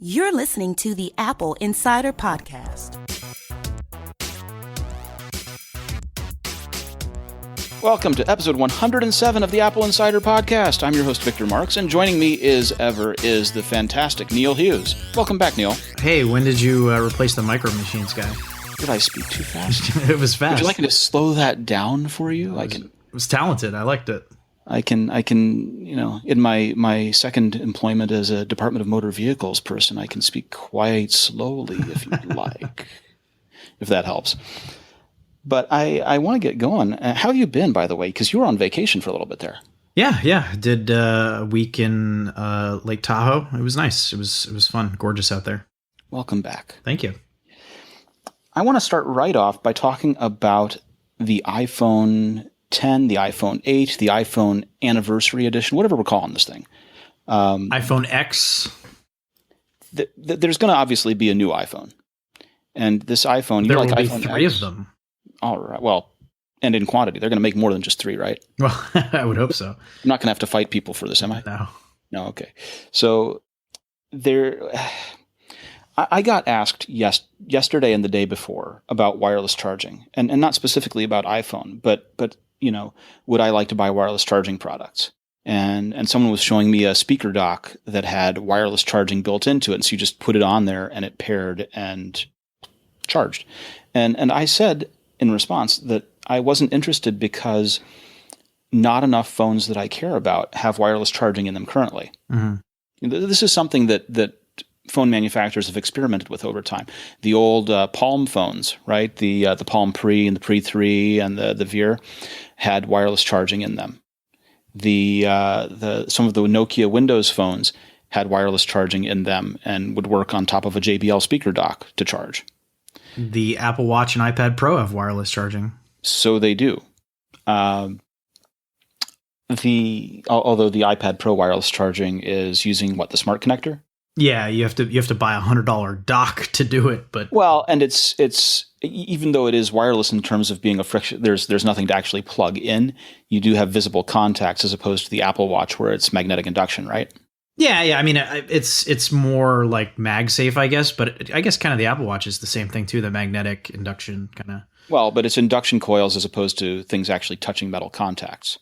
You're listening to the Apple Insider Podcast. Welcome to episode 107 of the Apple Insider Podcast. I'm your host, Victor Marks, and joining me is the fantastic Neil Hughes. Welcome back, Neil. Hey, when did you replace the Micro Machines guy? Did I speak too fast? It was fast. Would you like me to slow that down for you? It was talented. I liked it. I can, in my second employment as a Department of Motor Vehicles person, I can speak quite slowly if you'd like, if that helps. But I want to get going. How have you been, by the way? Because you were on vacation for a little bit there. Yeah. Did a week in Lake Tahoe. It was nice. It was fun. Gorgeous out there. Welcome back. Thank you. I want to start right off by talking about the iPhone 10, the iPhone 8, the iPhone Anniversary Edition, whatever we're calling this thing. iPhone X. There's going to obviously be a new iPhone. And this iPhone, there you like will be iPhone three X? of them. All right. Well, and in quantity. They're going to make more than just three, right? Well, I would hope so. I'm not going to have to fight people for this, am I? No, okay. So I got asked yesterday and the day before about wireless charging, and not specifically about iPhone, but would I like to buy wireless charging products? And someone was showing me a speaker dock that had wireless charging built into it, and so you just put it on there and it paired and charged. And I said in response that I wasn't interested because not enough phones that I care about have wireless charging in them currently. Mm-hmm. This is something that phone manufacturers have experimented with over time. The old Palm phones, right? The Palm Pre and the Pre 3 and the Veer had wireless charging in them. Some of the Nokia Windows phones had wireless charging in them and would work on top of a JBL speaker dock to charge. The Apple Watch and iPad Pro have wireless charging. So they do. Although the iPad Pro wireless charging is using the smart connector? Yeah, you have to buy $100 dock to do it, but and it's even though it is wireless in terms of being a friction, there's nothing to actually plug in. You do have visible contacts as opposed to the Apple Watch where it's magnetic induction, right? Yeah. I mean, it's more like MagSafe, I guess, but I guess kind of the Apple Watch is the same thing too, the magnetic induction kind of. Well, but it's induction coils as opposed to things actually touching metal contacts.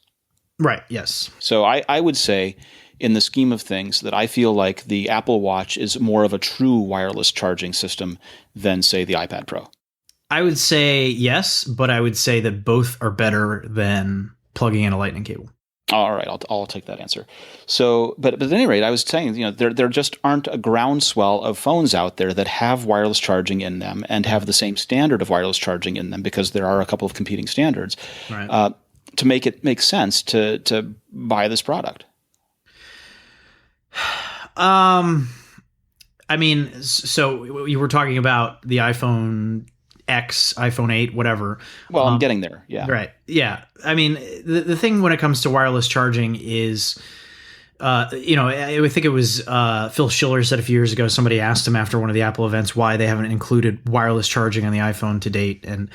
Right. Yes. So I would say, in the scheme of things, that I feel like the Apple Watch is more of a true wireless charging system than, say, the iPad Pro. I would say yes, but I would say that both are better than plugging in a lightning cable. All right, I'll take that answer. So, but at any rate, I was saying, there just aren't a groundswell of phones out there that have wireless charging in them and have the same standard of wireless charging in them, because there are a couple of competing standards, right, to make it make sense to buy this product. I mean, so you were talking about the iPhone X, iPhone 8, whatever. Well, I'm getting there. Yeah. Right. Yeah. I mean, the thing when it comes to wireless charging is, I think it was Phil Schiller said a few years ago, somebody asked him after one of the Apple events why they haven't included wireless charging on the iPhone to date. And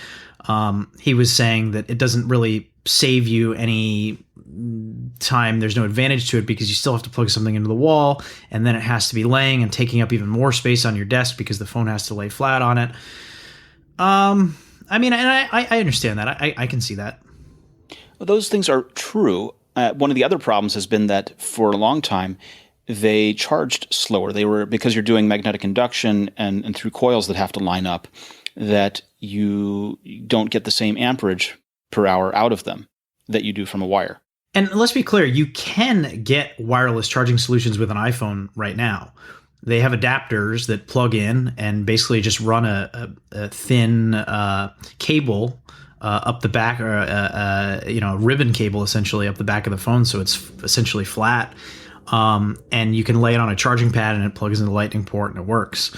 he was saying that it doesn't really save you any time. There's no advantage to it because you still have to plug something into the wall, and then it has to be laying and taking up even more space on your desk because the phone has to lay flat on it. I mean, and I understand that. I can see that. Well, those things are true. One of the other problems has been that for a long time, they charged slower. Because you're doing magnetic induction and through coils that have to line up, that you don't get the same amperage per hour out of them that you do from a wire. And let's be clear, you can get wireless charging solutions with an iPhone right now. They have adapters that plug in and basically just run a thin cable up the back, or a ribbon cable essentially up the back of the phone, so it's essentially flat. And you can lay it on a charging pad and it plugs in the lightning port and it works.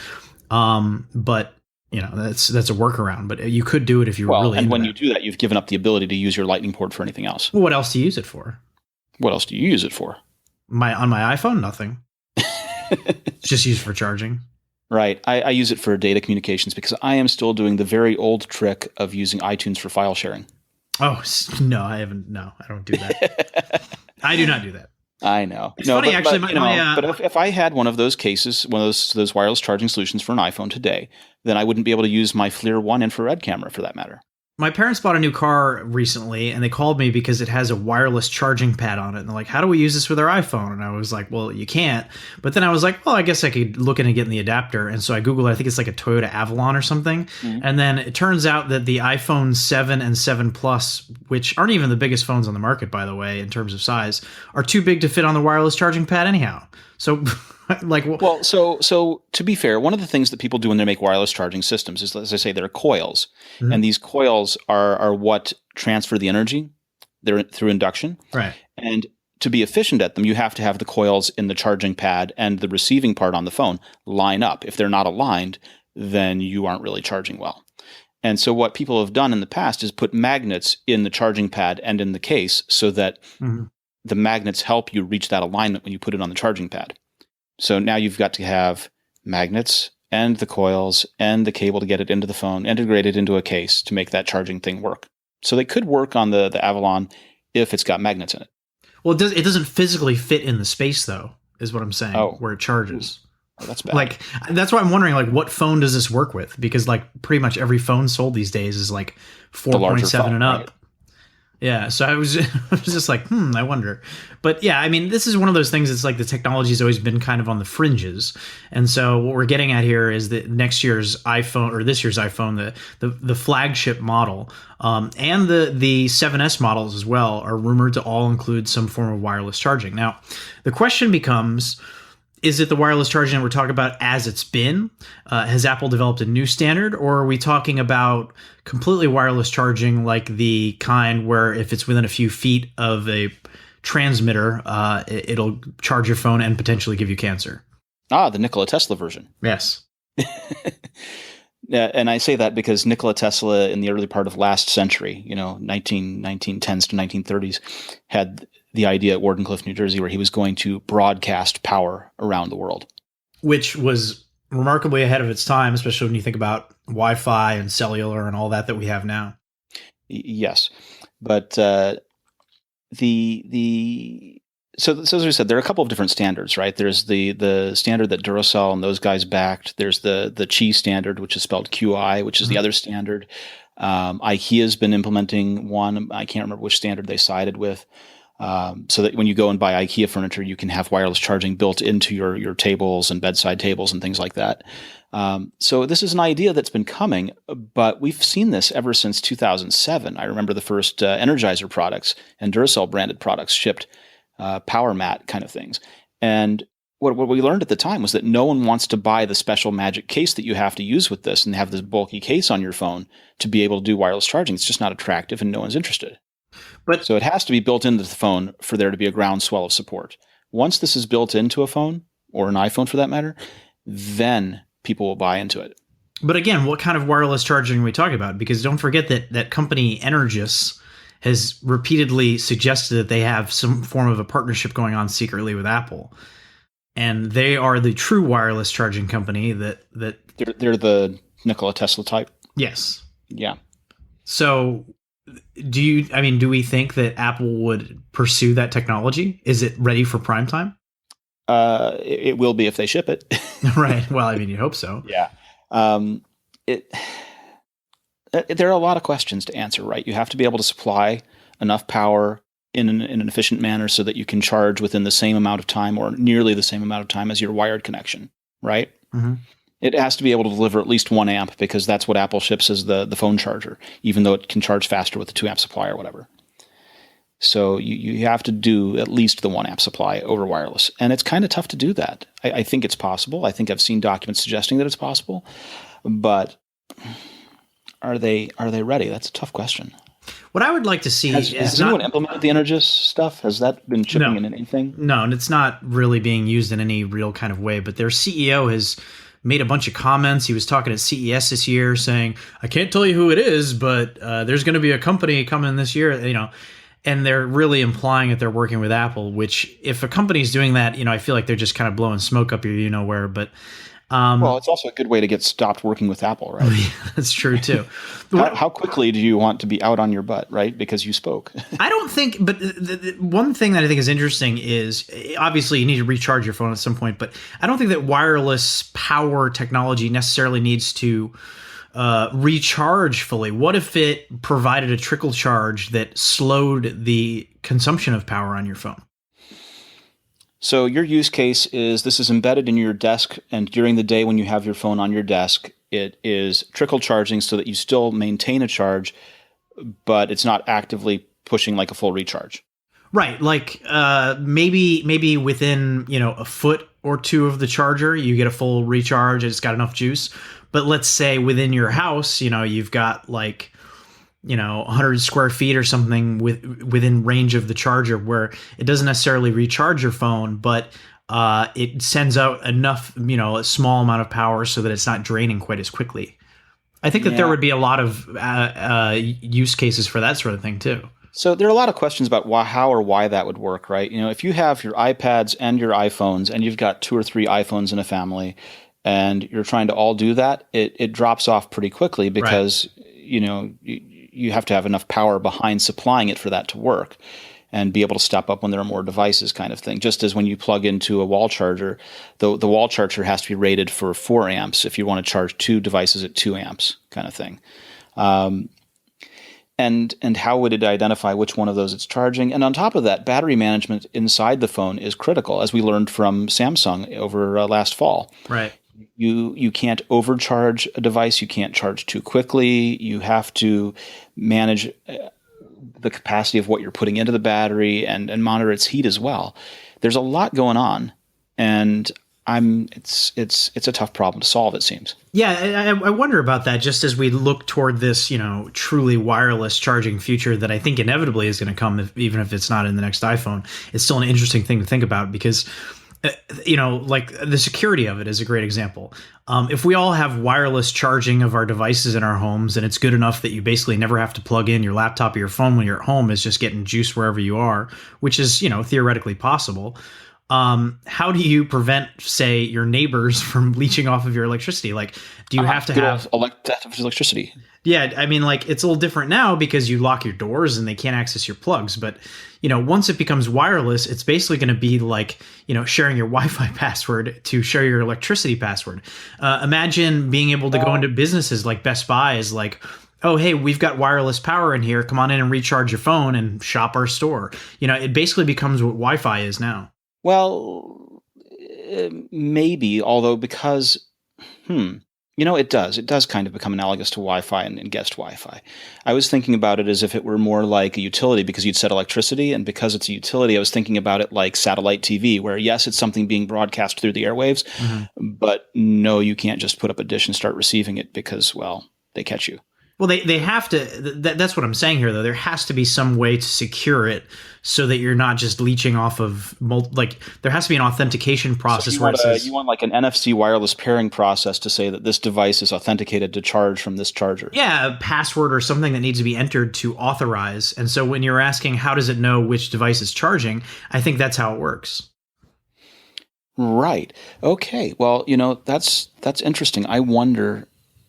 But that's a workaround. But you could do it if you were really. And when you do that, you've given up the ability to use your lightning port for anything else. Well, what else do you use it for? What else do you use it for? On my iPhone, nothing. It's just used for charging. Right. I use it for data communications because I am still doing the very old trick of using iTunes for file sharing. Oh, no, I haven't. No, I don't do that. I do not do that. I know. It's funny, actually. But if I had one of those cases, one of those wireless charging solutions for an iPhone today, then I wouldn't be able to use my FLIR 1 infrared camera for that matter. My parents bought a new car recently, and they called me because it has a wireless charging pad on it. And they're like, how do we use this with our iPhone? And I was like, well, you can't. But then I was like, well, I guess I could look into getting the adapter. And so I Googled it. I think it's like a Toyota Avalon or something. Mm-hmm. And then it turns out that the iPhone 7 and 7 Plus, which aren't even the biggest phones on the market, by the way, in terms of size, are too big to fit on the wireless charging pad anyhow. So... So to be fair, one of the things that people do when they make wireless charging systems is, as I say, they're coils, mm-hmm. and these coils are what transfer the energy. They're through induction, right? And to be efficient at them, you have to have the coils in the charging pad and the receiving part on the phone line up. If they're not aligned, then you aren't really charging well. And so what people have done in the past is put magnets in the charging pad and in the case so that mm-hmm. the magnets help you reach that alignment when you put it on the charging pad. So now you've got to have magnets and the coils and the cable to get it into the phone, integrated into a case to make that charging thing work. So they could work on the Avalon if it's got magnets in it. Well, it doesn't physically fit in the space, though, is what I'm saying, where it charges. Oh, that's bad. Like, that's why I'm wondering, like, what phone does this work with? Because, like, pretty much every phone sold these days is, like, 4.7 and up. Right? Yeah, so I was just like, I wonder. But yeah, I mean, this is one of those things. It's like the technology has always been kind of on the fringes, and so what we're getting at here is that next year's iPhone or this year's iPhone, the flagship model, and the 7S models as well are rumored to all include some form of wireless charging. Now, the question becomes: is it the wireless charging that we're talking about as it's been? Has Apple developed a new standard, or are we talking about completely wireless charging like the kind where if it's within a few feet of a transmitter, it'll charge your phone and potentially give you cancer? The Nikola Tesla version. Yes. Yeah, and I say that because Nikola Tesla in the early part of last century, 1910s to 1930s, had the idea at Wardenclyffe, New Jersey, where he was going to broadcast power around the world. Which was remarkably ahead of its time, especially when you think about Wi-Fi and cellular and all that we have now. Yes. But so as we said, there are a couple of different standards, right? There's the standard that Duracell and those guys backed. There's the Qi standard, which is spelled QI, which is the other standard. IKEA's been implementing one. I can't remember which standard they sided with. So that when you go and buy IKEA furniture, you can have wireless charging built into your tables and bedside tables and things like that. So this is an idea that's been coming, but we've seen this ever since 2007. I remember the first Energizer products and Duracell branded products shipped power mat kind of things. And what we learned at the time was that no one wants to buy the special magic case that you have to use with this and have this bulky case on your phone to be able to do wireless charging. It's just not attractive and no one's interested. So it has to be built into the phone for there to be a groundswell of support. Once this is built into a phone, or an iPhone for that matter, then people will buy into it. But again, what kind of wireless charging are we talking about? Because don't forget that company Energous has repeatedly suggested that they have some form of a partnership going on secretly with Apple. And they are the true wireless charging company that they're the Nikola Tesla type. Yes. Yeah. So do we think that Apple would pursue that technology? Is it ready for prime time? It will be if they ship it. Right. Well, I mean, you hope so. Yeah. There are a lot of questions to answer, right? You have to be able to supply enough power in an efficient manner so that you can charge within the same amount of time or nearly the same amount of time as your wired connection, right? Mm-hmm. It has to be able to deliver at least 1 amp because that's what Apple ships as the phone charger, even though it can charge faster with the 2 amp supply or whatever. So you have to do at least the 1 amp supply over wireless. And it's kind of tough to do that. I think it's possible. I think I've seen documents suggesting that it's possible. But are they ready? That's a tough question. What I would like to see has anyone implemented the Energis stuff? Has that been shipping in anything? No, and it's not really being used in any real kind of way. But their CEO has made a bunch of comments. He was talking at CES this year saying, I can't tell you who it is, but there's going to be a company coming this year, and they're really implying that they're working with Apple, which if a company's doing that, I feel like they're just kind of blowing smoke up your where. But well, it's also a good way to get stopped working with Apple, right? that's true too. How quickly do you want to be out on your butt, right? Because you spoke. I don't think, but the one thing that I think is interesting is obviously you need to recharge your phone at some point, but I don't think that wireless power technology necessarily needs to recharge fully. What if it provided a trickle charge that slowed the consumption of power on your phone? So your use case is this is embedded in your desk, and during the day when you have your phone on your desk, it is trickle charging so that you still maintain a charge, but it's not actively pushing like a full recharge. Right, like maybe within a foot or two of the charger, you get a full recharge. It's got enough juice. But let's say within your house, you've got like 100 square feet or something within range of the charger where it doesn't necessarily recharge your phone, but it sends out enough, a small amount of power so that it's not draining quite as quickly. I think that there would be a lot of use cases for that sort of thing too. So there are a lot of questions about how or why that would work, right? If you have your iPads and your iPhones and you've got 2 or 3 iPhones in a family and you're trying to all do that, it drops off pretty quickly because, you have to have enough power behind supplying it for that to work and be able to step up when there are more devices kind of thing. Just as when you plug into a wall charger, the wall charger has to be rated for 4 amps if you want to charge 2 devices at 2 amps kind of thing. And how would it identify which one of those it's charging? And on top of that, battery management inside the phone is critical, as we learned from Samsung over last fall. Right. You can't overcharge a device. You can't charge too quickly. You have to manage the capacity of what you're putting into the battery and monitor its heat as well. There's a lot going on, and it's a tough problem to solve, it seems. Yeah, I wonder about that just as we look toward this, truly wireless charging future that I think inevitably is going to come, even if it's not in the next iPhone. It's still an interesting thing to think about because like the security of it is a great example. If we all have wireless charging of our devices in our homes and it's good enough that you basically never have to plug in your laptop or your phone when you're at home, is just getting juice wherever you are, which is, theoretically possible. How do you prevent, say, your neighbors from leeching off of your electricity? Like, do you have to have electricity? Yeah, I mean, like, it's a little different now because you lock your doors and they can't access your plugs. But, once it becomes wireless, it's basically going to be like, sharing your Wi-Fi password to share your electricity password. Imagine being able to go into businesses like Best Buy is like, oh, hey, we've got wireless power in here. Come on in and recharge your phone and shop our store. It basically becomes what Wi-Fi is now. Well, maybe, although because, it does kind of become analogous to Wi-Fi and guest Wi-Fi. I was thinking about it as if it were more like a utility because you'd set electricity, and because it's a utility, I was thinking about it like satellite TV, where yes, it's something being broadcast through the airwaves, but no, you can't just put up a dish and start receiving it because, well, they catch you. Well, they have to. That's what I'm saying here, though. There has to be some way to secure it so that you're not just leeching off of there has to be an authentication process so where it says you want like an NFC wireless pairing process to say that this device is authenticated to charge from this charger. Yeah, a password or something that needs to be entered to authorize. And so when you're asking how does it know which device is charging, I think that's how it works. Right. Okay. Well, that's interesting. I wonder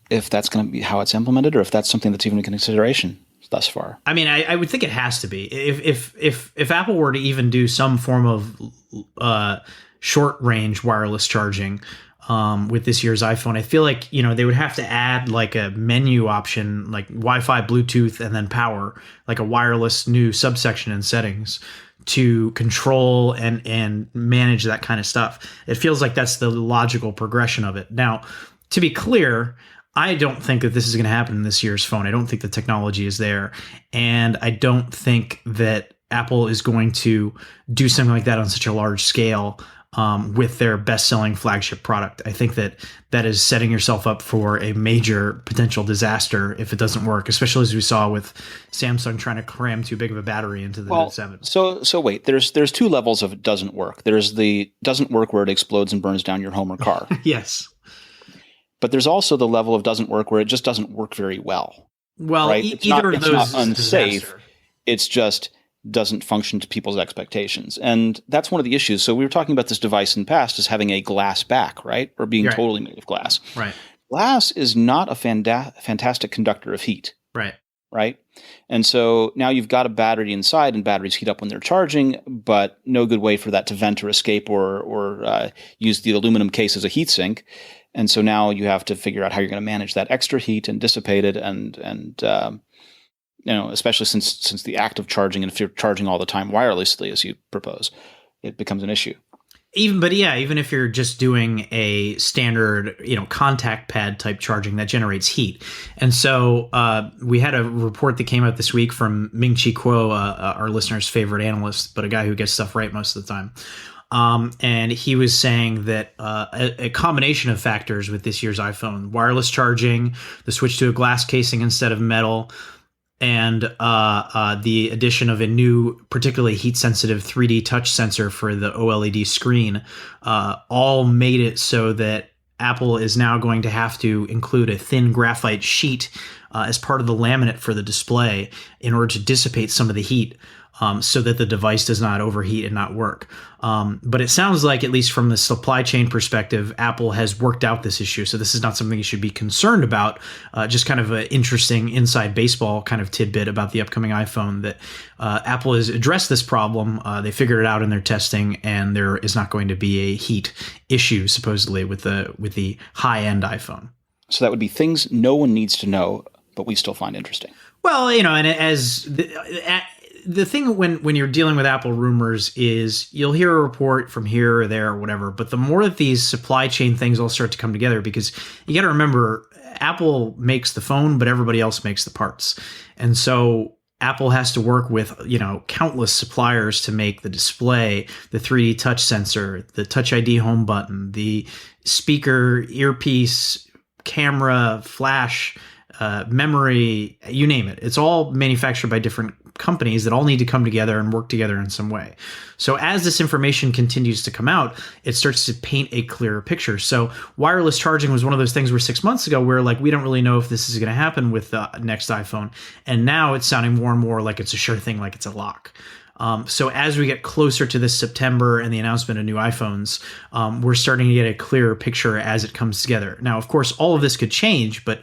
if that's going to be how it's implemented, or if that's something that's even in consideration thus far. I mean, I would think it has to be. If Apple were to even do some form of short range wireless charging with this year's iPhone, I feel like they would have to add like a menu option, like Wi-Fi, Bluetooth, and then power, like a wireless new subsection in settings to control and manage that kind of stuff. It feels like that's the logical progression of it. Now, to be clear, I don't think that this is going to happen in this year's phone. I don't think the technology is there. And I don't think that Apple is going to do something like that on such a large scale with their best-selling flagship product. I think that is setting yourself up for a major potential disaster if it doesn't work, especially as we saw with Samsung trying to cram too big of a battery into the Note 7. So wait, there's 2 levels of it doesn't work. There's the doesn't work where it explodes and burns down your home or car. Yes. But there's also the level of doesn't work where it just doesn't work very well. Well, right? either of those it's not unsafe. Disaster. It's just doesn't function to people's expectations. And that's one of the issues. So we were talking about this device in the past as having a glass back, right? Or being totally made of glass. Right. Glass is not a fantastic conductor of heat. Right. Right. And so now you've got a battery inside, and batteries heat up when they're charging, but no good way for that to vent or escape or use the aluminum case as a heat sink. And so now you have to figure out how you're going to manage that extra heat and dissipate it, and especially since the act of charging, and if you're charging all the time wirelessly as you propose, it becomes an issue. Even if you're just doing a standard, contact pad type charging that generates heat. And so we had a report that came out this week from Ming-Chi Kuo, our listener's favorite analyst, but a guy who gets stuff right most of the time. And he was saying that a combination of factors with this year's iPhone, wireless charging, the switch to a glass casing instead of metal, and the addition of a new, particularly heat-sensitive 3D touch sensor for the OLED screen, all made it so that Apple is now going to have to include a thin graphite sheet as part of the laminate for the display in order to dissipate some of the heat, so that the device does not overheat and not work. But it sounds like, at least from the supply chain perspective, Apple has worked out this issue. So this is not something you should be concerned about. Just kind of an interesting inside baseball kind of tidbit about the upcoming iPhone, that Apple has addressed this problem. They figured it out in their testing, and there is not going to be a heat issue, supposedly, with the high-end iPhone. So that would be things no one needs to know, but we still find interesting. Well, and as the thing when you're dealing with Apple rumors is you'll hear a report from here or there or whatever, but the more that these supply chain things all start to come together, because you got to remember, Apple makes the phone, but everybody else makes the parts. And so Apple has to work with, countless suppliers to make the display, the 3D touch sensor, the Touch ID home button, the speaker, earpiece, camera, flash, memory, you name it. It's all manufactured by different companies that all need to come together and work together in some way. So as this information continues to come out, it starts to paint a clearer picture. So wireless charging was one of those things where 6 months ago, we're like, we don't really know if this is going to happen with the next iPhone. And now it's sounding more and more like it's a sure thing, like it's a lock. So as we get closer to this September and the announcement of new iPhones, we're starting to get a clearer picture as it comes together. Now, of course, all of this could change, but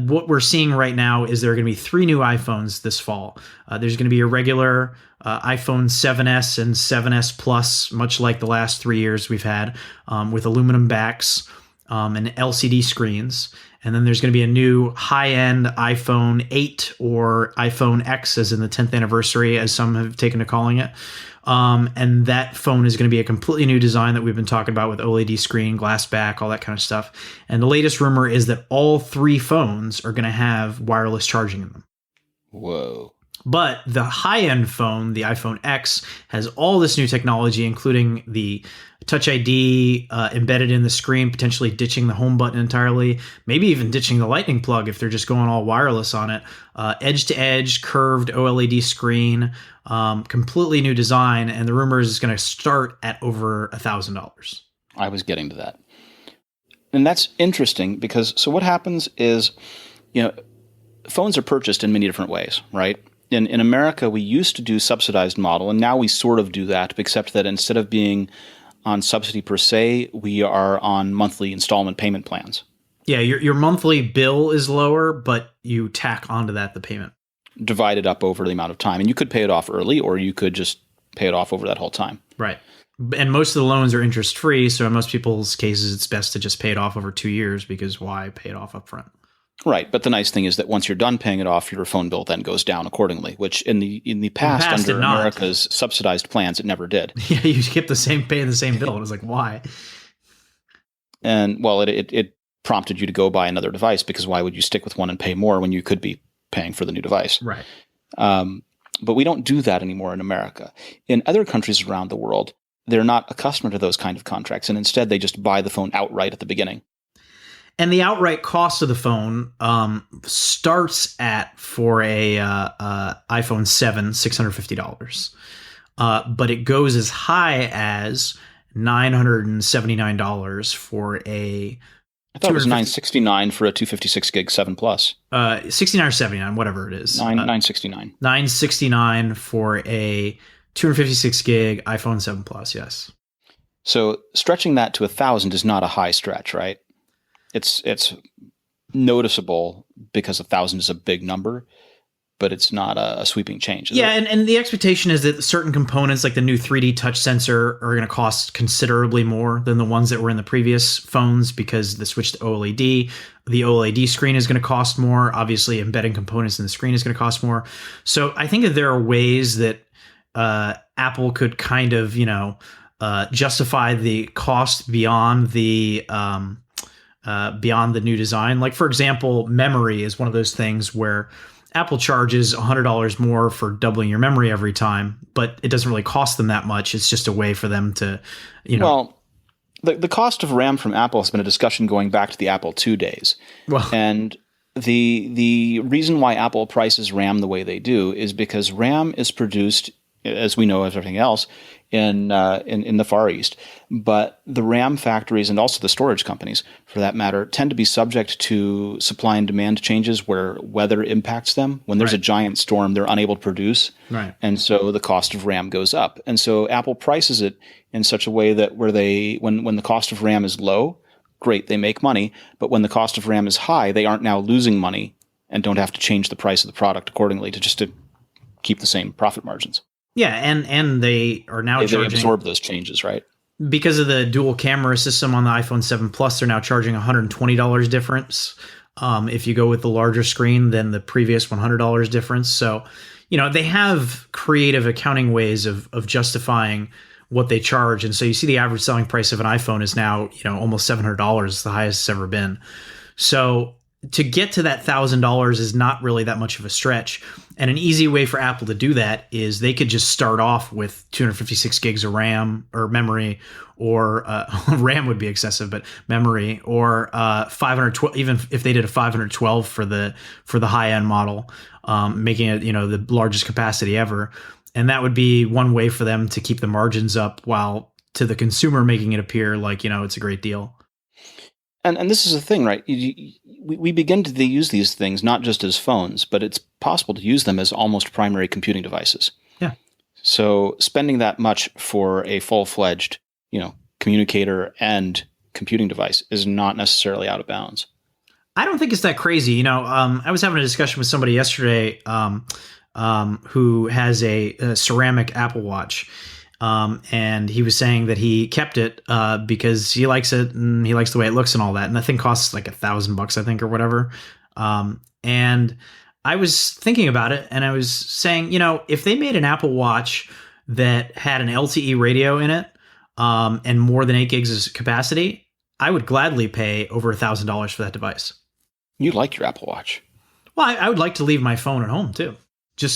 what we're seeing right now is there are going to be 3 new iPhones this fall. There's going to be a regular iPhone 7S and 7S Plus, much like the last 3 years we've had, with aluminum backs and LCD screens. And then there's going to be a new high-end iPhone 8 or iPhone X, as in the 10th anniversary, as some have taken to calling it. And that phone is going to be a completely new design that we've been talking about, with OLED screen, glass back, all that kind of stuff. And the latest rumor is that all 3 phones are going to have wireless charging in them. Whoa. But the high-end phone, the iPhone X, has all this new technology, including the Touch ID embedded in the screen, potentially ditching the home button entirely, maybe even ditching the lightning plug if they're just going all wireless on it. Edge-to-edge, curved OLED screen, completely new design, and the rumor is it's going to start at over $1,000. I was getting to that. And that's interesting because, so what happens is, phones are purchased in many different ways, right? In America, we used to do subsidized model, and now we sort of do that, except that instead of being on subsidy per se, we are on monthly installment payment plans. Yeah, your monthly bill is lower, but you tack onto that the payment. Divided up over the amount of time. And you could pay it off early, or you could just pay it off over that whole time. Right. And most of the loans are interest-free, so in most people's cases, it's best to just pay it off over 2 years, because why pay it off up front? Right, but the nice thing is that once you're done paying it off, your phone bill then goes down accordingly, which in the past under America's subsidized plans, it never did. Yeah, you kept paying the same bill. It was like, why? And well, it prompted you to go buy another device, because why would you stick with one and pay more when you could be paying for the new device? Right. But we don't do that anymore in America. In other countries around the world, they're not accustomed to those kind of contracts, and instead they just buy the phone outright at the beginning. And the outright cost of the phone starts at, for a iPhone 7, $650. But it goes as high as $979 for a I thought it was $969 for a 256 gig 7 Plus. 69 or 79, whatever it is. $969. $969 for a 256 gig iPhone 7 Plus. Yes. So stretching that to 1,000 is not a high stretch, right? It's noticeable because 1,000 is a big number, but it's not a sweeping change. Yeah, and the expectation is that certain components, like the new 3D touch sensor, are going to cost considerably more than the ones that were in the previous phones because the switch to OLED. The OLED screen is going to cost more. Obviously, embedding components in the screen is going to cost more. So I think that there are ways that Apple could kind of, justify the cost beyond the new design. Like, for example, memory is one of those things where Apple charges $100 more for doubling your memory every time, but it doesn't really cost them that much. It's just a way for them to, Well, the cost of RAM from Apple has been a discussion going back to the Apple II days. Well, and the reason why Apple prices RAM the way they do is because RAM is produced, as we know, as everything else, in the Far East. But the RAM factories and also the storage companies, for that matter, tend to be subject to supply and demand changes where weather impacts them. When there's a giant storm, they're unable to produce. Right. And so the cost of RAM goes up. And so Apple prices it in such a way that when the cost of RAM is low, great, they make money. But when the cost of RAM is high, they aren't now losing money and don't have to change the price of the product accordingly to keep the same profit margins. Yeah, and they are now charging... They absorb those changes, right? Because of the dual camera system on the iPhone 7 Plus, they're now charging $120 difference if you go with the larger screen than the previous $100 difference. So, they have creative accounting ways of justifying what they charge. And so you see the average selling price of an iPhone is now, almost $700, the highest it's ever been. So to get to that $1,000 is not really that much of a stretch. And an easy way for Apple to do that is they could just start off with 256 gigs of RAM or memory, or RAM would be excessive, but memory, or 512. Even if they did a 512 for the high end model, making it the largest capacity ever, and that would be one way for them to keep the margins up while to the consumer making it appear like it's a great deal. And this is the thing, right? We begin to use these things not just as phones, but it's possible to use them as almost primary computing devices. Yeah. So spending that much for a full-fledged, communicator and computing device is not necessarily out of bounds. I don't think it's that crazy. I was having a discussion with somebody yesterday who has a ceramic Apple Watch. And he was saying that he kept it because he likes it and he likes the way it looks and all that. And the thing costs like $1,000, I think, or whatever. And I was thinking about it, and I was saying, if they made an Apple Watch that had an LTE radio in it and more than 8 gigs of capacity, I would gladly pay over $1,000 for that device. You like your Apple Watch? Well, I would like to leave my phone at home too.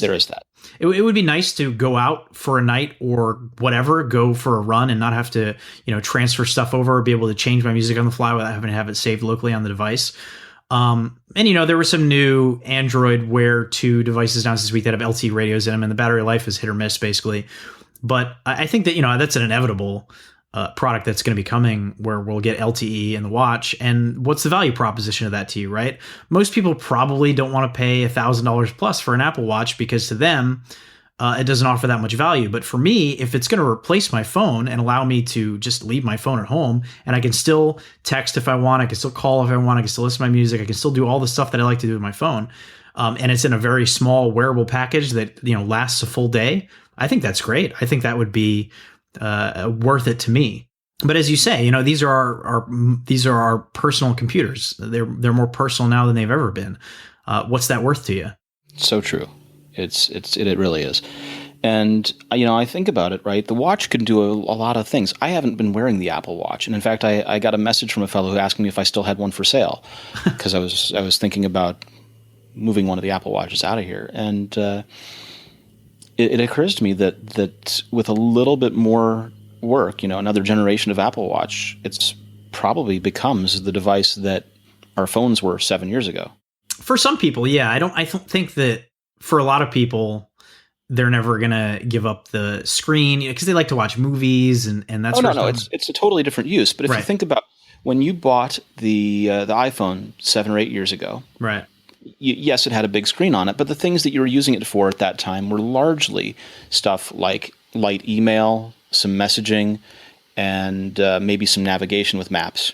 There is that. It would be nice to go out for a night or whatever, go for a run and not have to, transfer stuff over or be able to change my music on the fly without having to have it saved locally on the device. And, there were some new Android Wear 2 devices announced this week that have LTE radios in them, and the battery life is hit or miss, basically. But I think that, that's an inevitable product that's going to be coming, where we'll get LTE in the watch. And what's the value proposition of that to you, right? Most people probably don't want to pay $1,000 plus for an Apple Watch because to them, it doesn't offer that much value. But for me, if it's going to replace my phone and allow me to just leave my phone at home, and I can still text if I want, I can still call if I want, I can still listen to my music, I can still do all the stuff that I like to do with my phone, and it's in a very small wearable package that lasts a full day, I think that's great. I think that would be worth it to me. But as you say, these are our personal computers. They're more personal now than they've ever been. What's that worth to you? So true. It really is. And I think about it, right? The watch can do a lot of things. I haven't been wearing the Apple Watch, and in fact, I got a message from a fellow who asked me if I still had one for sale, because I was thinking about moving one of the Apple Watches out of here, and it occurs to me that with a little bit more work, another generation of Apple Watch, it's probably becomes the device that our phones were 7 years ago. For some people, yeah. I don't think that for a lot of people, they're never gonna give up the screen because they like to watch movies and that's. Oh no, it's a totally different use. But if you think about when you bought the iPhone 7 or 8 years ago, Right. Yes, it had a big screen on it, but the things that you were using it for at that time were largely stuff like light email, some messaging, and maybe some navigation with maps.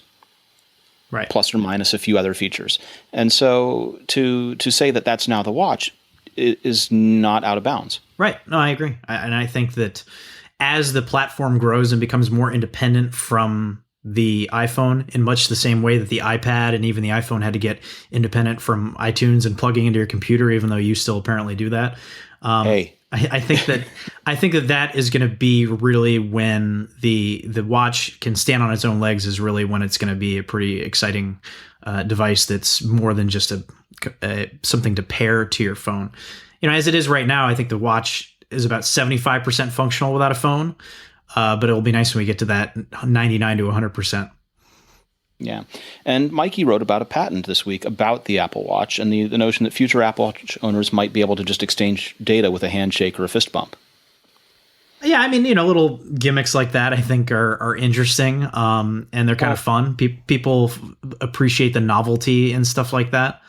Right. Plus or minus a few other features. And so to say that that's now the watch is not out of bounds. Right. No, I agree. And I think that as the platform grows and becomes more independent from the iPhone, in much the same way that the iPad and even the iPhone had to get independent from iTunes and plugging into your computer, even though you still apparently do that. Hey. I think that is going to be really when the watch can stand on its own legs, is really when it's going to be a pretty exciting device that's more than just a something to pair to your phone. As it is right now, I think the watch is about 75% functional without a phone, but it'll be nice when we get to that 99 to 100%. Yeah. And Mikey wrote about a patent this week about the Apple Watch and the notion that future Apple Watch owners might be able to just exchange data with a handshake or a fist bump. Yeah, I mean, little gimmicks like that I think are interesting, and they're kind of fun. People appreciate the novelty and stuff like that.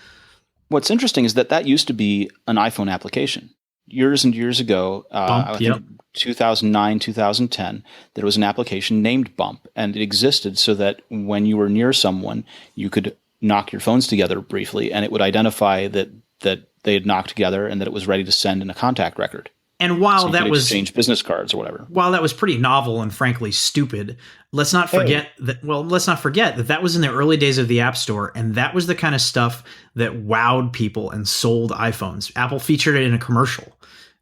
What's interesting is that used to be an iPhone application. Years and years ago, I think 2009, 2010, there was an application named Bump, and it existed so that when you were near someone, you could knock your phones together briefly, and it would identify that they had knocked together and that it was ready to send in a contact record. And while so you that could was exchange business cards or whatever, while that was pretty novel and frankly stupid, let's not forget that was in the early days of the App Store, and that was the kind of stuff that wowed people and sold iPhones. Apple featured it in a commercial.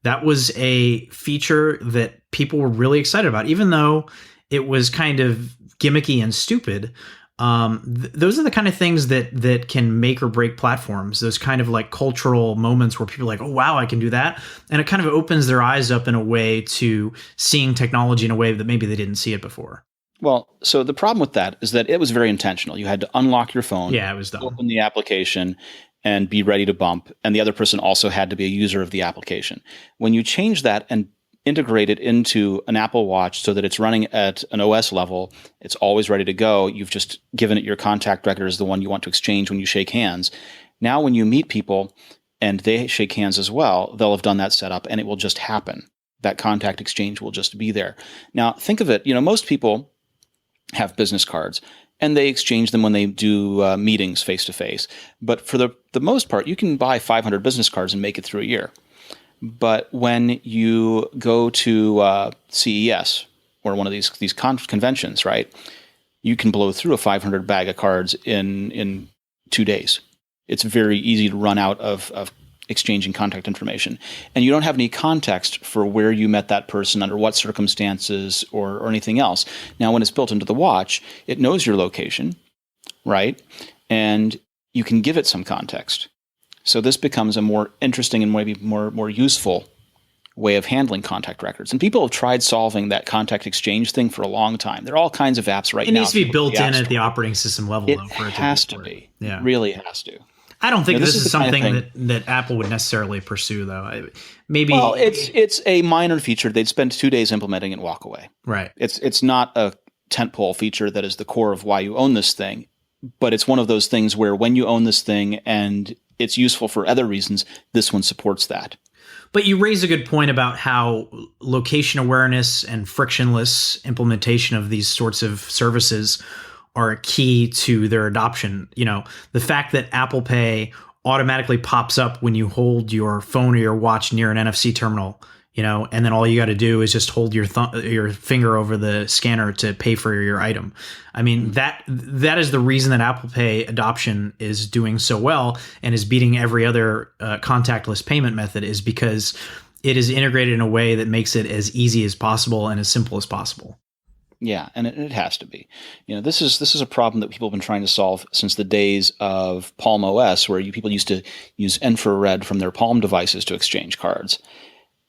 That was a feature that people were really excited about, even though it was kind of gimmicky and stupid. Those are the kind of things that can make or break platforms. Those kind of like cultural moments where people are like, oh, wow, I can do that. And it kind of opens their eyes up in a way to seeing technology in a way that maybe they didn't see it before. Well, so the problem with that is that it was very intentional. You had to unlock your phone, it was dumb. Open the application, and be ready to bump. And the other person also had to be a user of the application. When you change that and integrate it into an Apple Watch so that it's running at an OS level, it's always ready to go. You've just given it your contact record as the one you want to exchange when you shake hands. Now, when you meet people and they shake hands as well, they'll have done that setup and it will just happen. That contact exchange will just be there. Now, think of it, most people have business cards and they exchange them when they do meetings face-to-face. But for the most part, you can buy 500 business cards and make it through a year. But when you go to CES or one of these conventions, right, you can blow through a 500 bag of cards in 2 days. It's very easy to run out of exchanging contact information. And you don't have any context for where you met that person, under what circumstances, or anything else. Now, when it's built into the watch, it knows your location, right? And you can give it some context. So this becomes a more interesting and maybe more useful way of handling contact records. And people have tried solving that contact exchange thing for a long time. There are all kinds of apps right now. It needs to be built in at the operating system level, though. It has to be. Yeah. It really has to. I don't think this is something that Apple would necessarily pursue, though. Maybe. Well, it's a minor feature. They'd spend 2 days implementing and walk away. Right. It's not a tentpole feature that is the core of why you own this thing, but it's one of those things where when you own this thing and it's useful for other reasons, this one supports that. But you raise a good point about how location awareness and frictionless implementation of these sorts of services are a key to their adoption. The fact that Apple Pay automatically pops up when you hold your phone or your watch near an NFC terminal, and then all you got to do is just hold your finger over the scanner to pay for your item. I mean, that is the reason that Apple Pay adoption is doing so well and is beating every other contactless payment method, is because it is integrated in a way that makes it as easy as possible and as simple as possible. Yeah, and it has to be. This is a problem that people have been trying to solve since the days of Palm OS, where people used to use infrared from their Palm devices to exchange cards.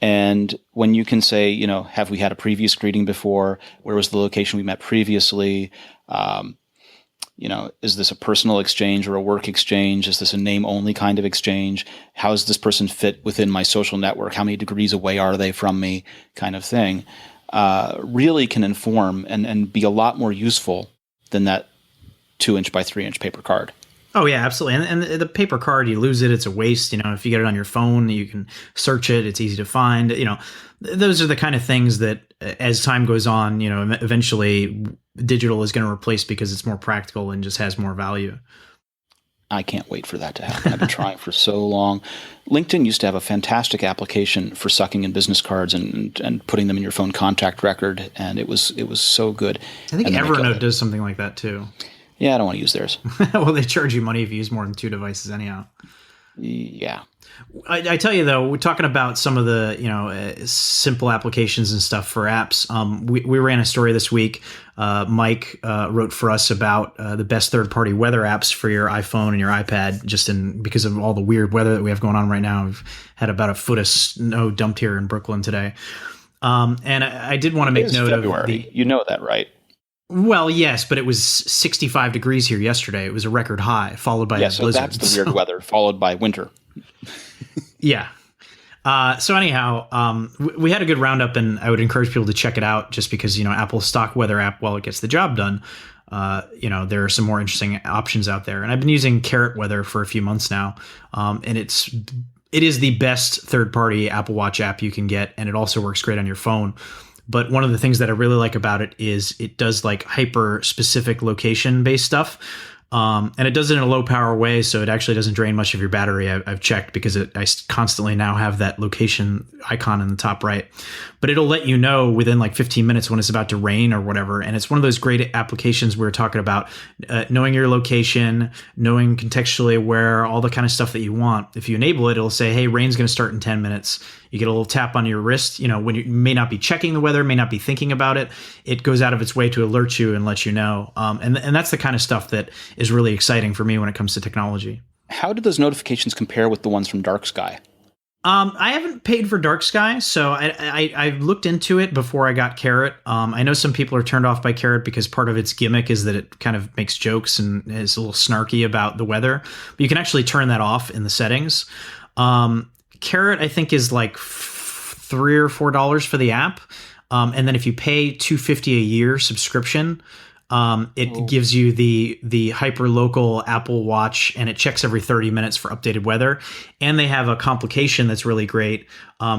And when you can say, have we had a previous greeting before? Where was the location we met previously? Is this a personal exchange or a work exchange? Is this a name-only kind of exchange? How does this person fit within my social network? How many degrees away are they from me? Kind of thing. Really can inform and be a lot more useful than that 2-inch by 3-inch paper card. Oh yeah, absolutely. And the paper card, you lose it, it's a waste. If you get it on your phone, you can search it. It's easy to find. Those are the kind of things that, as time goes on, eventually digital is going to replace because it's more practical and just has more value. I can't wait for that to happen. I've been trying for so long. LinkedIn used to have a fantastic application for sucking in business cards and putting them in your phone contact record, and it was so good. I think Evernote does something like that too. Yeah, I don't want to use theirs. Well, they charge you money if you use more than 2 devices anyhow. Yeah. I tell you though, we're talking about some of the simple applications and stuff for apps. We ran a story this week. Mike wrote for us about the best third-party weather apps for your iPhone and your iPad, because of all the weird weather that we have going on right now. We've had about a foot of snow dumped here in Brooklyn today, and I did want to make note February. You know that, right? Well, yes, but it was 65 degrees here yesterday. It was a record high, followed by a blizzard. That's the weird weather, followed by winter. Yeah. So anyhow, we had a good roundup, and I would encourage people to check it out just because, Apple's stock weather app, while it gets the job done, there are some more interesting options out there. And I've been using Carrot Weather for a few months now, and it is the best third-party Apple Watch app you can get, and it also works great on your phone. But one of the things that I really like about it is it does like hyper-specific location-based stuff. And it does it in a low power way, so it actually doesn't drain much of your battery. I've checked because I constantly now have that location icon in the top right. But it'll let you know within like 15 minutes when it's about to rain or whatever. And it's one of those great applications we were talking about, knowing your location, knowing contextually where all the kind of stuff that you want. If you enable it, it'll say, hey, rain's going to start in 10 minutes. You get a little tap on your wrist, when you may not be checking the weather, may not be thinking about it. It goes out of its way to alert you and let you know. And that's the kind of stuff that is really exciting for me when it comes to technology. How do those notifications compare with the ones from Dark Sky? I haven't paid for Dark Sky, so I looked into it before I got Carrot. I know some people are turned off by Carrot because part of its gimmick is that it kind of makes jokes and is a little snarky about the weather. But you can actually turn that off in the settings. Carrot, I think, is like $3 or $4 for the app, and then if you pay $250 a year subscription, it gives you the hyper local Apple Watch, and it checks every 30 minutes for updated weather. And they have a complication that's really great.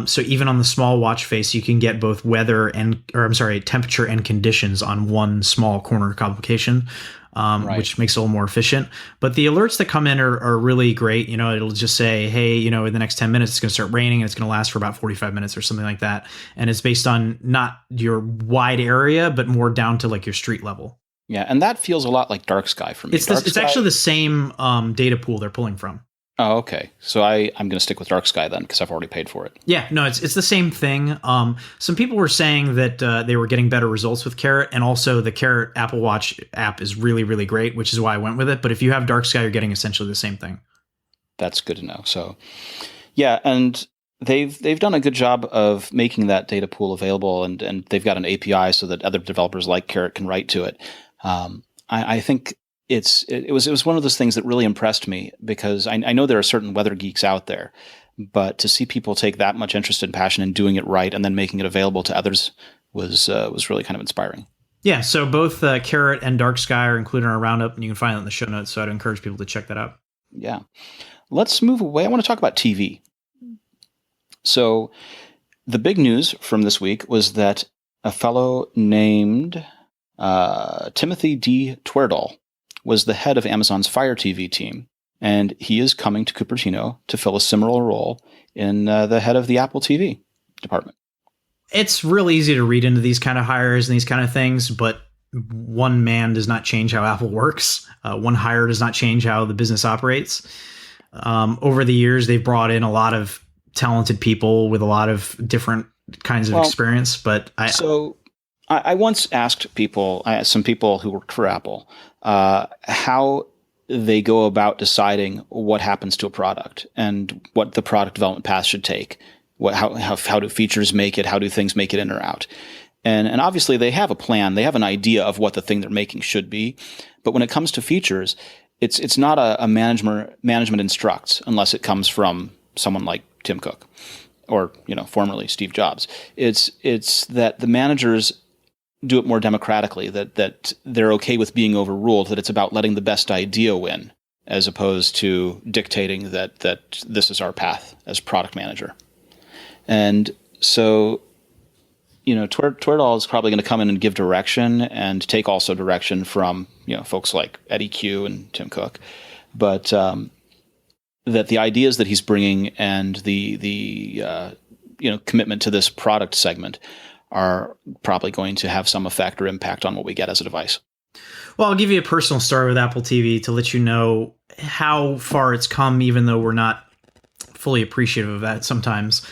So even on the small watch face, you can get both temperature and conditions on one small corner complication. Which makes it a little more efficient. But the alerts that come in are really great. It'll just say, hey, in the next 10 minutes, it's going to start raining and it's going to last for about 45 minutes or something like that. And it's based on not your wide area, but more down to like your street level. Yeah, and that feels a lot like Dark Sky for me. It's actually the same data pool they're pulling from. Oh, okay. So I'm going to stick with Dark Sky then because I've already paid for it. Yeah, no, it's the same thing. Some people were saying that they were getting better results with Carrot, and also the Carrot Apple Watch app is really, really great, which is why I went with it. But if you have Dark Sky, you're getting essentially the same thing. That's good to know. So, yeah, and they've done a good job of making that data pool available, and they've got an API so that other developers like Carrot can write to it. I think it was one of those things that really impressed me because I know there are certain weather geeks out there, but to see people take that much interest and passion in doing it right and then making it available to others was really kind of inspiring. Yeah, so both Carrot and Dark Sky are included in our roundup, and you can find it in the show notes, so I'd encourage people to check that out. Yeah. Let's move away. I want to talk about TV. So the big news from this week was that a fellow named Timothy D. Twerdahl was the head of Amazon's Fire TV team, and he is coming to Cupertino to fill a similar role in the head of the Apple TV department. It's real easy to read into these kind of hires and these kind of things, but one man does not change how Apple works. One hire does not change how the business operates. Over the years, they've brought in a lot of talented people with a lot of different kinds of experience, but I once asked some people who worked for Apple, how they go about deciding what happens to a product and what the product development path should take. How do features make it? How do things make it in or out? And obviously they have a plan. They have an idea of what the thing they're making should be. But when it comes to features, it's not a management instructs unless it comes from someone like Tim Cook or, formerly Steve Jobs. It's that the managers do it more democratically, that they're okay with being overruled, that it's about letting the best idea win, as opposed to dictating that this is our path as product manager. And so, Toradol is probably going to come in and give direction and take also direction from, folks like Eddie Q and Tim Cook. But that the ideas that he's bringing and the commitment to this product segment are probably going to have some effect or impact on what we get as a device. Well, I'll give you a personal story with Apple TV to let you know how far it's come, even though we're not fully appreciative of that sometimes.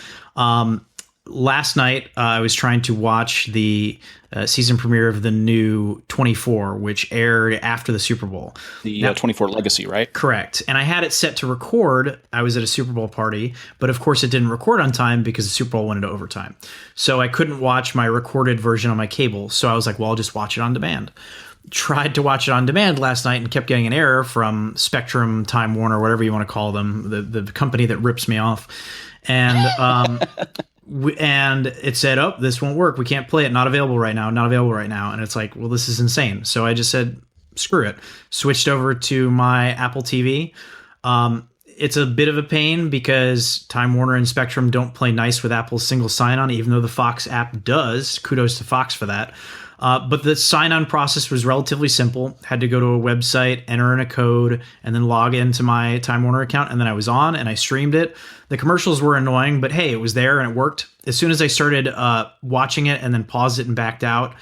Last night, I was trying to watch the season premiere of the new 24, which aired after the Super Bowl. The 24 Legacy, right? Correct. And I had it set to record. I was at a Super Bowl party, but of course it didn't record on time because the Super Bowl went into overtime. So I couldn't watch my recorded version on my cable. So I was like, well, I'll just watch it on demand. Tried to watch it on demand last night and kept getting an error from Spectrum, Time Warner, whatever you want to call them, the company that rips me off. And and it said, oh, this won't work. We can't play it. Not available right now. Not available right now. And it's like, well, this is insane. So I just said, screw it. Switched over to my Apple TV. It's a bit of a pain because Time Warner and Spectrum don't play nice with Apple's single sign-on, even though the Fox app does. Kudos to Fox for that. But the sign-on process was relatively simple. Had to go to a website, enter in a code, and then log into my Time Warner account. And then I was on and I streamed it. The commercials were annoying, but hey, it was there and it worked. As soon as I started watching it and then paused it and backed out,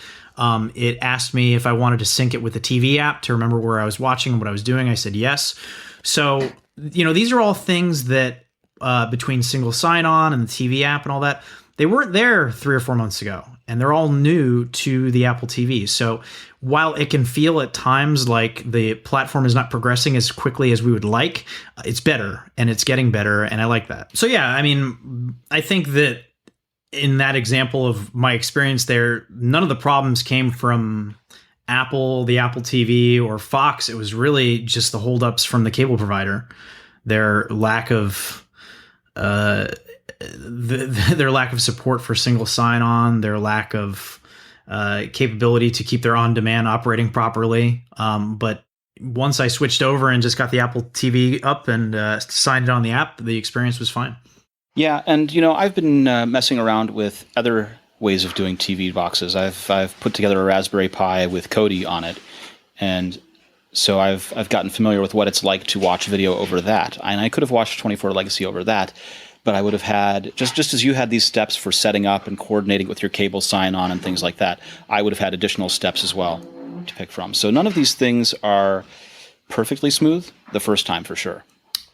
it asked me if I wanted to sync it with the TV app to remember where I was watching and what I was doing. I said yes. So, these are all things that between single sign-on and the TV app and all that, they weren't there 3 or 4 months ago, and they're all new to the Apple TV. So while it can feel at times like the platform is not progressing as quickly as we would like, it's better, and it's getting better, and I like that. So yeah, I mean, I think that in that example of my experience there, none of the problems came from Apple, the Apple TV, or Fox. It was really just the holdups from the cable provider, their lack of their lack of support for single sign-on, their lack of capability to keep their on-demand operating properly. But once I switched over and just got the Apple TV up and signed it on the app, the experience was fine. Yeah, and I've been messing around with other ways of doing TV boxes. I've put together a Raspberry Pi with Kodi on it, and so I've gotten familiar with what it's like to watch video over that. And I could have watched 24 Legacy over that, but I would have had, just as you had these steps for setting up and coordinating with your cable sign-on and things like that, I would have had additional steps as well to pick from. So none of these things are perfectly smooth the first time, for sure.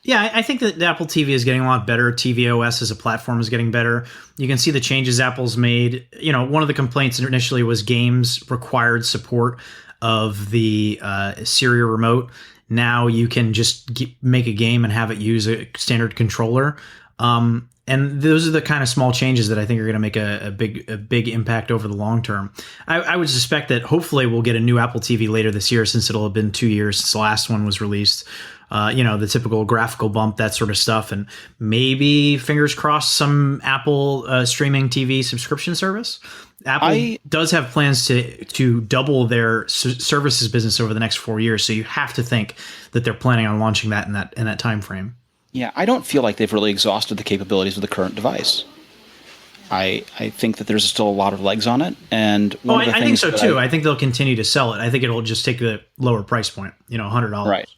Yeah, I think that the Apple TV is getting a lot better. tvOS as a platform is getting better. You can see the changes Apple's made. One of the complaints initially was games required support of the Siri remote. Now you can just make a game and have it use a standard controller. And those are the kind of small changes that I think are going to make a big impact over the long term. I would suspect that hopefully we'll get a new Apple TV later this year, since it'll have been 2 years since the last one was released. The typical graphical bump, that sort of stuff, and maybe, fingers crossed, some Apple streaming TV subscription service. Apple does have plans to double their services business over the next 4 years, so you have to think that they're planning on launching that in that time frame. Yeah, I don't feel like they've really exhausted the capabilities of the current device. I think that there's still a lot of legs on it, and I think so too. I think they'll continue to sell it. I think it'll just take the lower price point, $100. Right.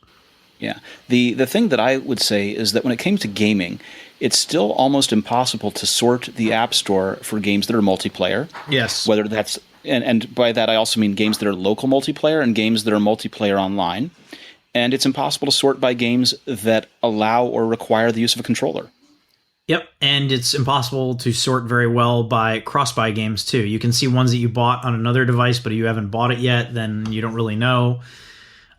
Yeah. The thing that I would say is that when it came to gaming, it's still almost impossible to sort the App Store for games that are multiplayer. Yes. Whether that's and by that I also mean games that are local multiplayer and games that are multiplayer online. And it's impossible to sort by games that allow or require the use of a controller. Yep, and it's impossible to sort very well by cross-buy games too. You can see ones that you bought on another device, but you haven't bought it yet, then you don't really know.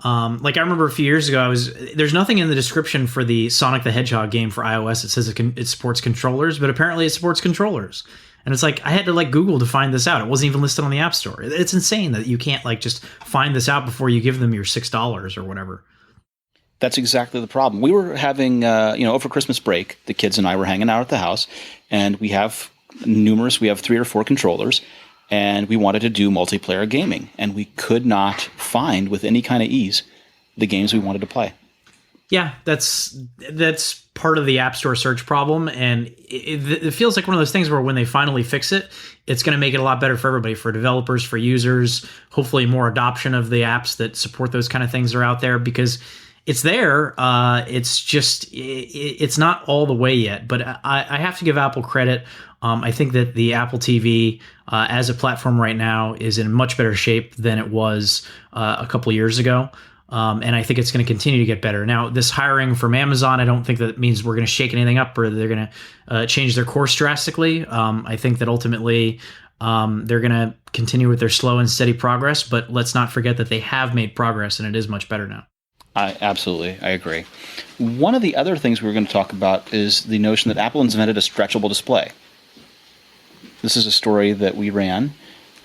Like I remember a few years ago, there's nothing in the description for the Sonic the Hedgehog game for iOS that says it supports controllers, but apparently it supports controllers. And it's like, I had to Google to find this out. It wasn't even listed on the App Store. It's insane that you can't just find this out before you give them your $6 or whatever. That's exactly the problem. We were having, over Christmas break, the kids and I were hanging out at the house, and we have 3 or 4 controllers, and we wanted to do multiplayer gaming, and we could not find with any kind of ease the games we wanted to play. Yeah, that's part of the App Store search problem, and it feels like one of those things where when they finally fix it, it's going to make it a lot better for everybody, for developers, for users. Hopefully, more adoption of the apps that support those kind of things are out there, because it's there. It's just it's not all the way yet, but I have to give Apple credit. I think that the Apple TV as a platform right now is in much better shape than it was a couple of years ago. And I think it's going to continue to get better. Now, this hiring from Amazon, I don't think that means we're going to shake anything up or they're going to change their course drastically. I think that ultimately they're going to continue with their slow and steady progress, but let's not forget that they have made progress and it is much better now. Absolutely, I agree. One of the other things we're going to talk about is the notion that Apple invented a stretchable display. This is a story that we ran,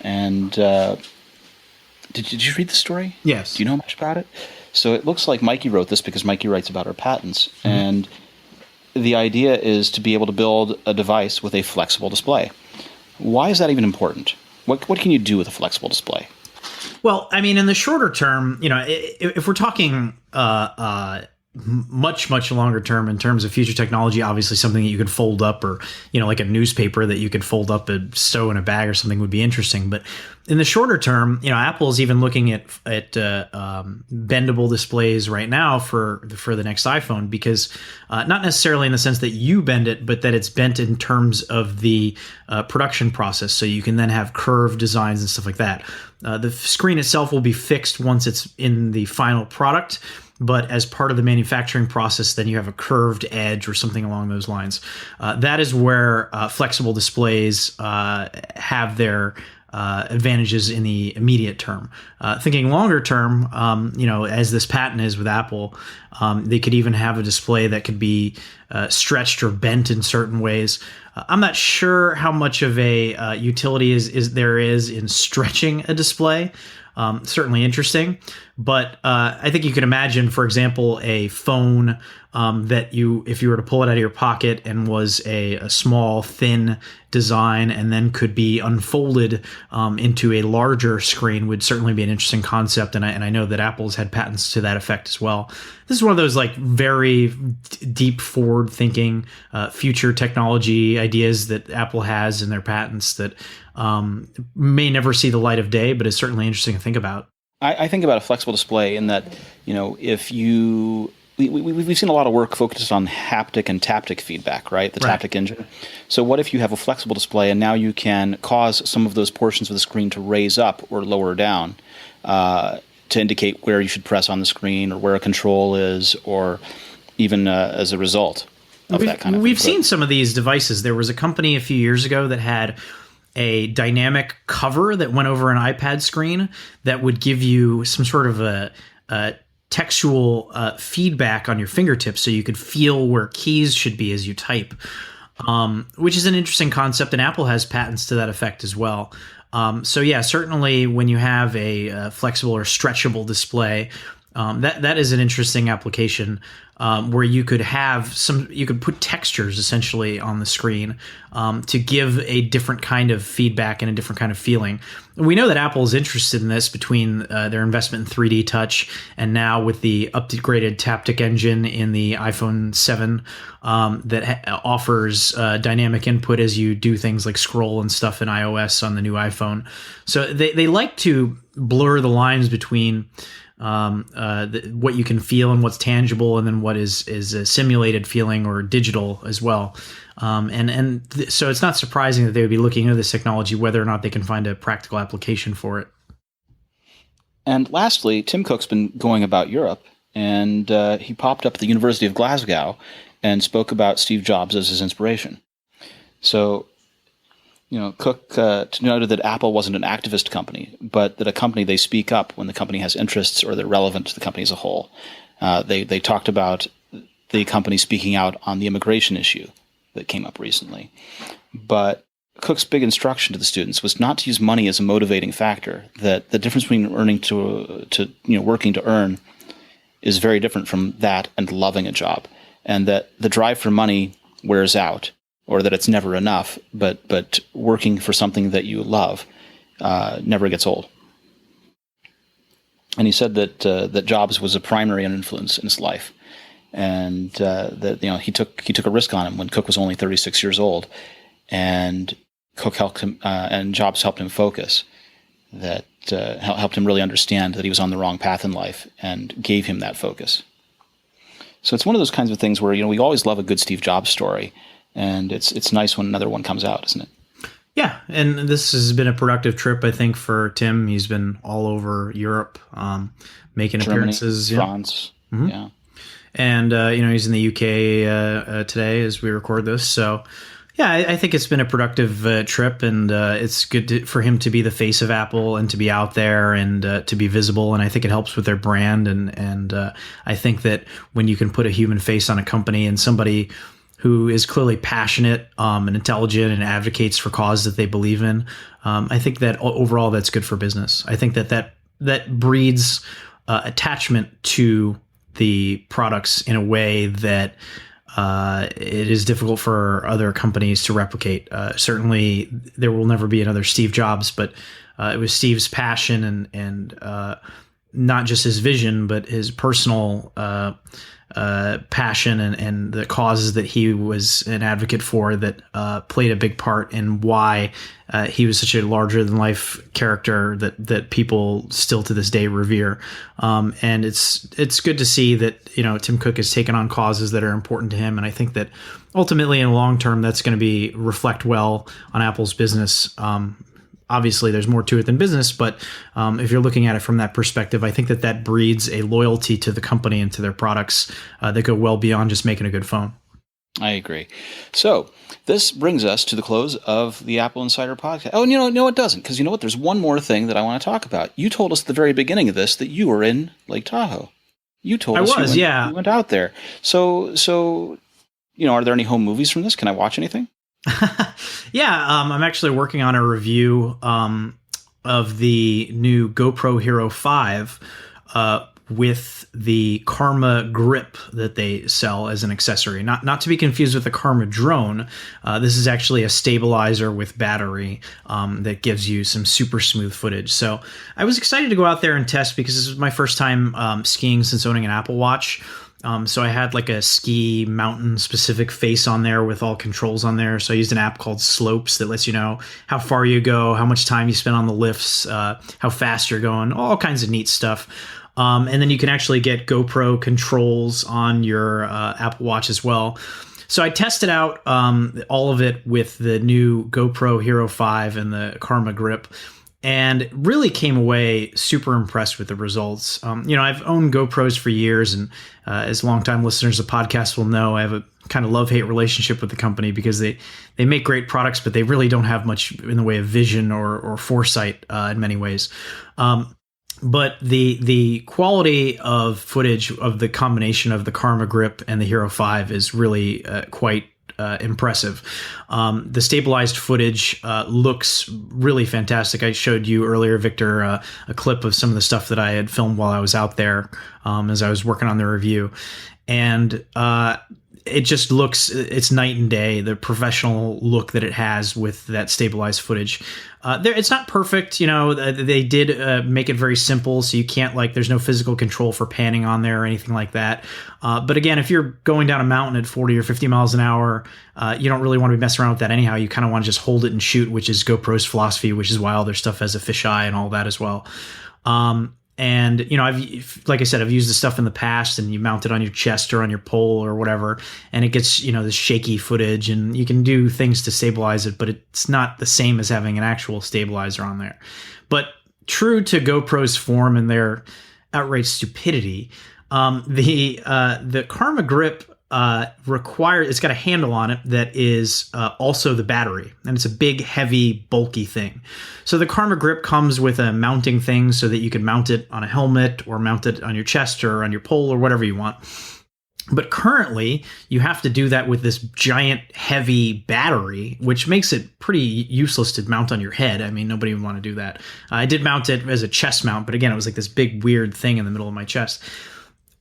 and did you read the story? Yes. Do you know much about it? So it looks like Mikey wrote this because Mikey writes about our patents. Mm-hmm. And the idea is to be able to build a device with a flexible display. Why is that even important? What can you do with a flexible display? Well, I mean, in the shorter term, if we're talking much longer term in terms of future technology, obviously something that you could fold up, or like a newspaper that you could fold up and stow in a bag or something would be interesting. But in the shorter term, Apple is even looking at bendable displays right now for the next iPhone, because not necessarily in the sense that you bend it, but that it's bent in terms of the production process, so you can then have curved designs and stuff like that. The screen itself will be fixed once it's in the final product, but as part of the manufacturing process, then you have a curved edge or something along those lines. That is where flexible displays have their advantages in the immediate term. Thinking longer term, as this patent is with Apple, they could even have a display that could be stretched or bent in certain ways. I'm not sure how much of a utility there is in stretching a display. Certainly interesting, but I think you can imagine, for example, a phone that if you were to pull it out of your pocket and was a small, thin design and then could be unfolded into a larger screen, would certainly be an interesting concept. And I know that Apple's had patents to that effect as well. This is one of those very deep forward thinking future technology ideas that Apple has in their patents that may never see the light of day, but is certainly interesting to think about. I think about a flexible display in that, if we've seen a lot of work focused on haptic and taptic feedback, right? The taptic engine. So what if you have a flexible display and now you can cause some of those portions of the screen to raise up or lower down to indicate where you should press on the screen or where a control is, or even as a result of that kind of thing. We've seen some of these devices. There was a company a few years ago that had a dynamic cover that went over an iPad screen that would give you some sort of a textual feedback on your fingertips, so you could feel where keys should be as you type, which is an interesting concept, and Apple has patents to that effect as well. So yeah, certainly when you have a flexible or stretchable display, that is an interesting application where you could put textures essentially on the screen to give a different kind of feedback and a different kind of feeling. We know that Apple is interested in this between their investment in 3D Touch and now with the upgraded Taptic engine in the iPhone 7 that offers dynamic input as you do things like scroll and stuff in iOS on the new iPhone. So they like to blur the lines between what you can feel and what's tangible, and then what is a simulated feeling or digital as well. So it's not surprising that they would be looking into this technology, whether or not they can find a practical application for it. And lastly, Tim Cook's been going about Europe, and he popped up at the University of Glasgow and spoke about Steve Jobs as his inspiration. So, Cook noted that Apple wasn't an activist company, but that a company, they speak up when the company has interests or they're relevant to the company as a whole. They talked about the company speaking out on the immigration issue that came up recently. But Cook's big instruction to the students was not to use money as a motivating factor, that the difference between earning working to earn is very different from that and loving a job, and that the drive for money wears out, or that it's never enough, but working for something that you love never gets old. And he said that Jobs was a primary influence in his life, and that he took a risk on him when Cook was only 36 years old, and Cook helped him, and Jobs helped him focus. That helped him really understand that he was on the wrong path in life, and gave him that focus. So it's one of those kinds of things where we always love a good Steve Jobs story, and it's nice when another one comes out, isn't it? Yeah, and this has been a productive trip, I think, for Tim. He's been all over Europe, making Germany, appearances. France, yeah. And, he's in the UK today as we record this. So, yeah, I think it's been a productive trip, and it's good for him to be the face of Apple and to be out there and to be visible. And I think it helps with their brand. And I think that when you can put a human face on a company and somebody who is clearly passionate and intelligent and advocates for causes that they believe in, I think that overall that's good for business. I think that breeds attachment to the products in a way that it is difficult for other companies to replicate. Certainly, there will never be another Steve Jobs, but it was Steve's passion and not just his vision, but his personal passion and the causes that he was an advocate for that played a big part in why he was such a larger than life character that people still to this day revere. And it's good to see that Tim Cook has taken on causes that are important to him, and I think that ultimately in the long term that's going to reflect well on Apple's business. Obviously, there's more to it than business, but if you're looking at it from that perspective, I think that breeds a loyalty to the company and to their products that go well beyond just making a good phone. I agree. So this brings us to the close of the Apple Insider podcast. Oh, no, it doesn't, because you know what? There's one more thing that I want to talk about. You told us at the very beginning of this that you were in Lake Tahoe. You told us you went out there. So are there any home movies from this? Can I watch anything? Yeah, I'm actually working on a review of the new GoPro Hero 5 with the Karma grip that they sell as an accessory. Not to be confused with the Karma drone. This is actually a stabilizer with battery that gives you some super smooth footage. So I was excited to go out there and test because this was my first time skiing since owning an Apple Watch. So I had like a ski mountain specific face on there with all controls on there. So I used an app called Slopes that lets you know how far you go, how much time you spend on the lifts, how fast you're going, all kinds of neat stuff. And then you can actually get GoPro controls on your Apple Watch as well. So I tested out all of it with the new GoPro Hero 5 and the Karma grip, and really came away super impressed with the results. I've owned GoPros for years, and as longtime listeners of podcasts will know, I have a kind of love-hate relationship with the company because they make great products, but they really don't have much in the way of vision or foresight in many ways. But the quality of footage of the combination of the Karma grip and the Hero 5 is really quite impressive. The stabilized footage looks really fantastic. I showed you earlier, Victor, a clip of some of the stuff that I had filmed while I was out there as I was working on the review. And it just looks, it's night and day, the professional look that it has with that stabilized footage. It's not perfect, they did make it very simple, so you can't there's no physical control for panning on there or anything like that. But again, if you're going down a mountain at 40 or 50 miles an hour, you don't really want to be messing around with that anyhow. You kind of want to just hold it and shoot, which is GoPro's philosophy, which is why all their stuff has a fisheye and all that as well. And, like I said, I've used this stuff in the past, and you mount it on your chest or on your pole or whatever, and it gets, this shaky footage, and you can do things to stabilize it, but it's not the same as having an actual stabilizer on there. But true to GoPro's form and their outright stupidity, the Karma grip it's got a handle on it that is also the battery, and it's a big, heavy, bulky thing. So the Karma grip comes with a mounting thing so that you can mount it on a helmet or mount it on your chest or on your pole or whatever you want. But currently, you have to do that with this giant, heavy battery, which makes it pretty useless to mount on your head. I mean, nobody would want to do that. I did mount it as a chest mount, but again, it was like this big, weird thing in the middle of my chest.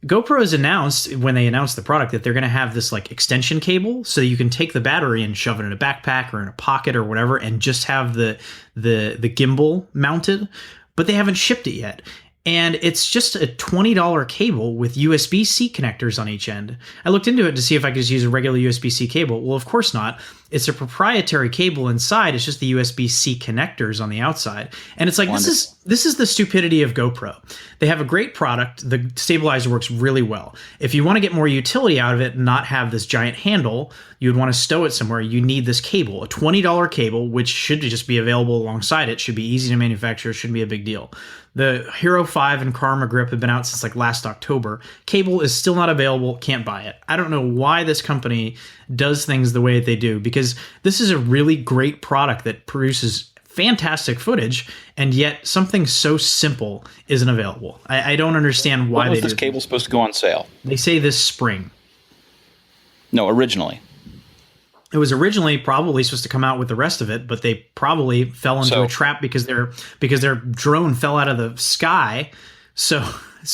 GoPro has announced, when they announced the product, that they're going to have this like extension cable, so you can take the battery and shove it in a backpack or in a pocket or whatever, and just have the gimbal mounted. But they haven't shipped it yet. And it's just a $20 cable with USB-C connectors on each end. I looked into it to see if I could just use a regular USB-C cable. Well, of course not. It's a proprietary cable inside. It's just the USB-C connectors on the outside. And it's like, Wonderful. this is the stupidity of GoPro. They have a great product. The stabilizer works really well. If you want to get more utility out of it and not have this giant handle, you would want to stow it somewhere. You need this cable, a $20 cable, which should just be available alongside it. Should be easy to manufacture. Shouldn't be a big deal. The Hero 5 and Karma Grip have been out since like last October. Cable is still not available. Can't buy it. I don't know why this company does things the way they do, because this is a really great product that produces fantastic footage, and yet something so simple isn't available. I don't understand why when was they this do cable supposed to go on sale? They say this spring. No, originally. It was originally probably supposed to come out with the rest of it, but they probably fell into a trap because their drone fell out of the sky. So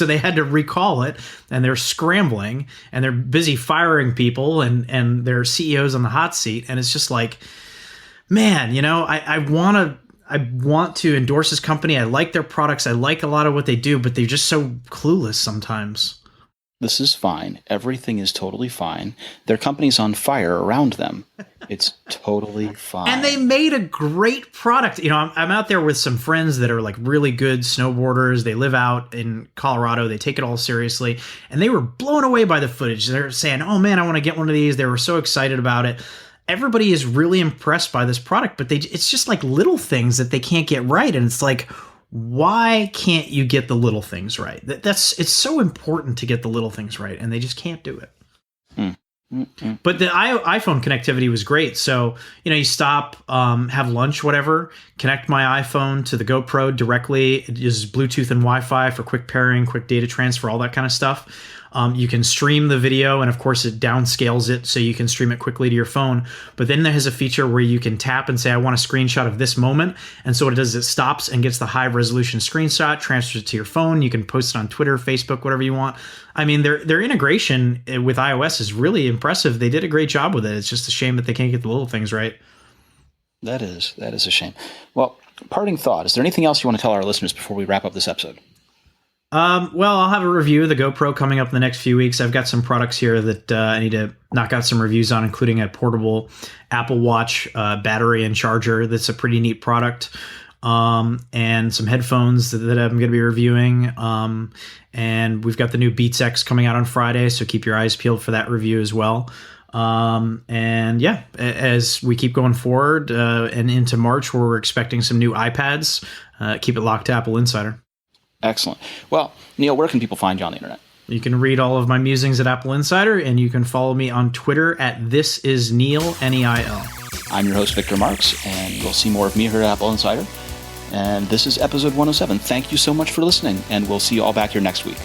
they had to recall it, and they're scrambling, and they're busy firing people, and their CEO's on the hot seat. And it's just like, man, I want to endorse this company. I like their products. I like a lot of what they do, but they're just so clueless sometimes. This is fine. Everything is totally fine. Their company's on fire around them. It's totally fine. And they made a great product. I'm out there with some friends that are like really good snowboarders. They live out in Colorado. They take it all seriously. And they were blown away by the footage. They're saying, oh man, I want to get one of these. They were so excited about it. Everybody is really impressed by this product, but it's just like little things that they can't get right. And it's like, why can't you get the little things right? It's so important to get the little things right, and they just can't do it. But the iPhone connectivity was great. So, you stop, have lunch, whatever, connect my iPhone to the GoPro directly. It uses Bluetooth and Wi-Fi for quick pairing, quick data transfer, all that kind of stuff. You can stream the video, and of course it downscales it so you can stream it quickly to your phone. But then there has a feature where you can tap and say, I want a screenshot of this moment. And so what it does is it stops and gets the high resolution screenshot, transfers it to your phone. You can post it on Twitter, Facebook, whatever you want. I mean, their integration with iOS is really impressive. They did a great job with it. It's just a shame that they can't get the little things right. That is a shame. Well, parting thought. Is there anything else you want to tell our listeners before we wrap up this episode? Well, I'll have a review of the GoPro coming up in the next few weeks. I've got some products here that I need to knock out some reviews on, including a portable Apple Watch battery and charger. That's a pretty neat product. And some headphones that I'm going to be reviewing. And we've got the new Beats X coming out on Friday, so keep your eyes peeled for that review as well. And yeah, as we keep going forward and into March, where we're expecting some new iPads, keep it locked to Apple Insider. Excellent. Well, Neil, where can people find you on the internet? You can read all of my musings at Apple Insider, and you can follow me on Twitter at thisisneil, Neil. I'm your host, Victor Marks, and you'll see more of me here at Apple Insider. And this is episode 107. Thank you so much for listening, and we'll see you all back here next week.